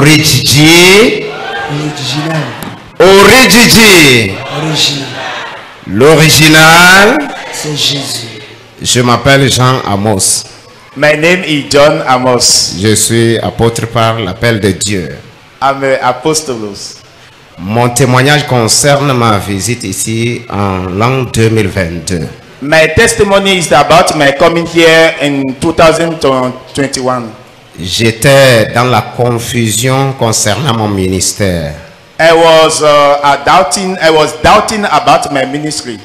Original. L'original, c'est Jésus. Je m'appelle Jean Amos. My name is John Amos. Je suis apôtre par l'appel de Dieu. I'm an apostolos. Mon témoignage concerne ma visite ici en l'an 2022. My testimony is about my coming here in 2021. J'étais dans la confusion concernant mon ministère. I was doubting about my ministry.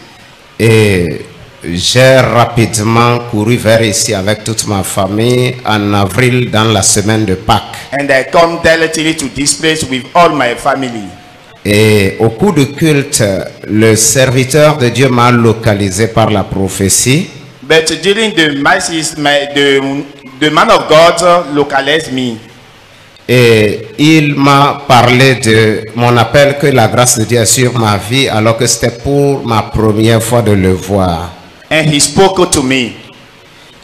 Et j'ai rapidement couru vers ici avec toute ma famille en avril dans la semaine de Pâques. And I come directly to this place with all my family. Et au cours du culte, le serviteur de Dieu m'a localisé par la prophétie. But during the masses, the man of God localized me. Et il m'a parlé de mon appel, que la grâce de Dieu est sur ma vie, alors que c'était pour ma première fois de le voir. And he spoke to me.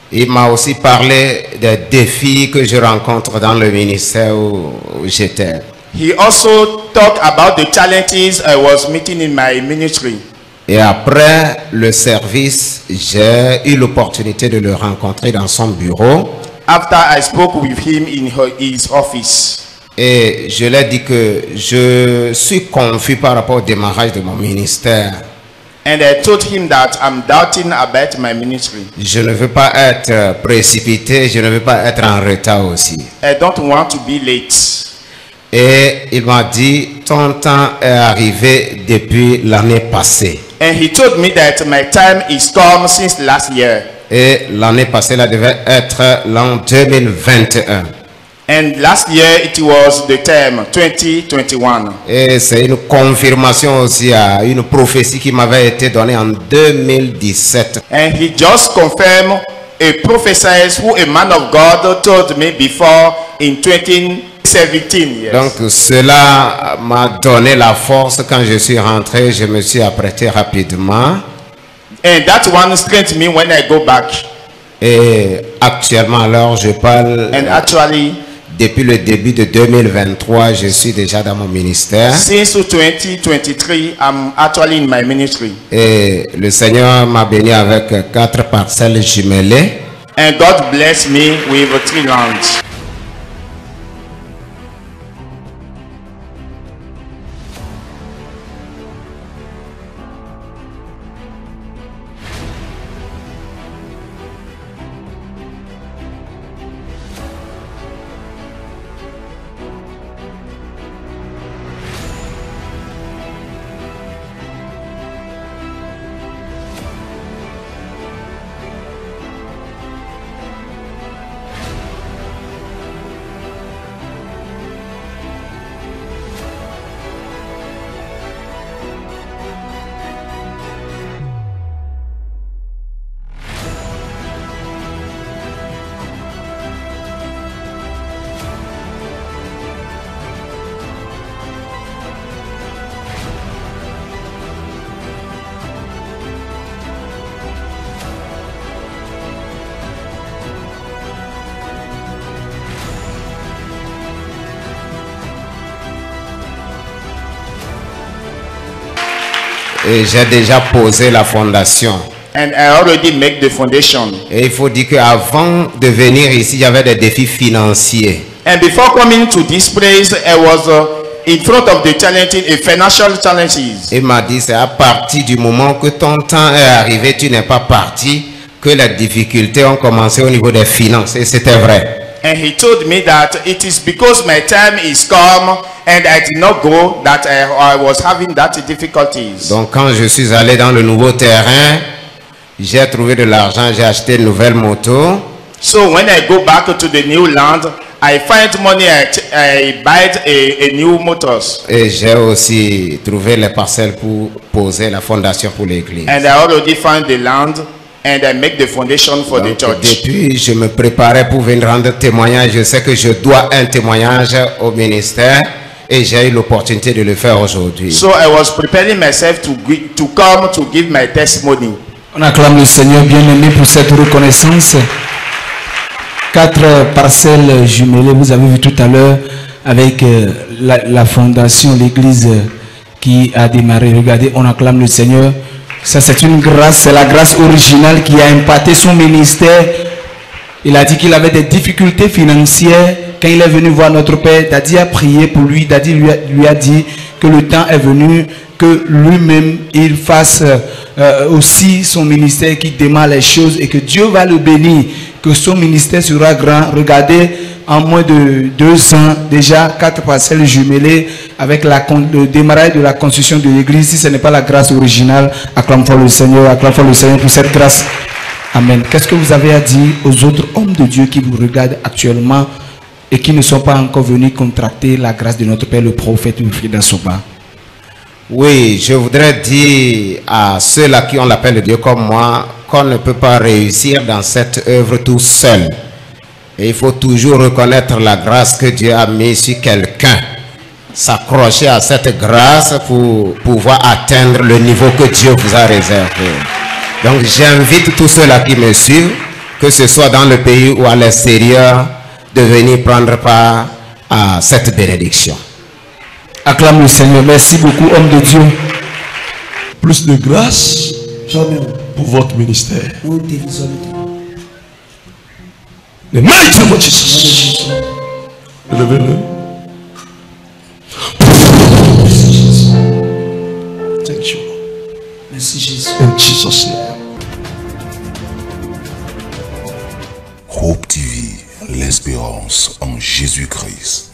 Il m'a aussi parlé des défis que je rencontre dans le ministère où j'étais. He also talked about the challenges I was meeting in my ministry. Et après le service, j'ai eu l'opportunité de le rencontrer dans son bureau. After I spoke with him in his office. Et je lui ai dit que je suis confus par rapport au démarrage de mon ministère. And I told him that I'm doubting about my ministry. Je ne veux pas être précipité, je ne veux pas être en retard aussi. I don't want to be late. Et il m'a dit, ton temps est arrivé depuis l'année passée. And he told me that my time is come since last year. Et l'année passée, là devait être l'an 2021. And last year it was the term 2021. Et c'est une confirmation aussi à une prophétie qui m'avait été donnée en 2017. And he just confirmed a prophecy who a man of God told me before in 2017. Yes. Donc cela m'a donné la force. Quand je suis rentré, je me suis apprêté rapidement. And that one strengthened me when I go back. Et actuellement, alors je parle. And actually, depuis le début de 2023, je suis déjà dans mon ministère. Since 2023, I'm actually in my ministry. Et le Seigneur m'a béni avec 4 parcelles jumelées. And God blessed me with 3 lands. Et j'ai déjà posé la fondation. And I already make the foundation. Et il faut dire qu'avant de venir ici, il y avait des défis financiers. And before coming to this place, I was in front of the challenges, financial challenges. Il m'a dit, c'est à partir du moment que ton temps est arrivé, tu n'es pas parti, que les difficultés ont commencé au niveau des finances. Et c'était vrai. And he told me that it is because my time is come and I did not go that I was having that difficulties. Donc quand je suis allé dans le nouveau terrain, j'ai trouvé de l'argent, j'ai acheté une nouvelle moto. So when I go back to the new land, I find money, I buy a new motors. Et j'ai aussi trouvé les parcelles pour poser la fondation pour l'église. And I already found the land and I make the foundation for the church. Depuis, je me préparais pour venir rendre témoignage. Je sais que je dois un témoignage au ministère et j'ai eu l'opportunité de le faire aujourd'hui. So I was preparing myself to come to give my testimony. On acclame le Seigneur bien-aimé pour cette reconnaissance. 4 parcelles jumelées, vous avez vu tout à l'heure avec la fondation, l'église qui a démarré. Regardez, on acclame le Seigneur. Ça, c'est une grâce, c'est la grâce originale qui a impacté son ministère. Il a dit qu'il avait des difficultés financières. Quand il est venu voir notre Père, Daddy a prié pour lui. Daddy lui a dit que le temps est venu, que lui-même, il fasse aussi son ministère qui démarre les choses et que Dieu va le bénir, que son ministère sera grand. Regardez, en moins de 2 ans, déjà 4 parcelles jumelées avec le démarrage de la construction de l'église. Si ce n'est pas la grâce originale, acclame fort le Seigneur pour cette grâce. Amen. Qu'est-ce que vous avez à dire aux autres hommes de Dieu qui vous regardent actuellement et qui ne sont pas encore venus contracter la grâce de notre Père, le prophète Wilfried Asoba? Oui, je voudrais dire à ceux-là qui ont l'appel de Dieu comme moi qu'on ne peut pas réussir dans cette œuvre tout seul. Et il faut toujours reconnaître la grâce que Dieu a mise sur quelqu'un. S'accrocher à cette grâce pour pouvoir atteindre le niveau que Dieu vous a réservé. Donc j'invite tous ceux-là qui me suivent, que ce soit dans le pays ou à l'extérieur, de venir prendre part à cette bénédiction. Acclame le Seigneur. Merci beaucoup, homme de Dieu. Plus de grâce pour votre ministère. The mighty name of Jesus. Élevez-le. Thank you. Merci Jésus. In Jesus' name. Hope TV, l'espérance en Jésus-Christ.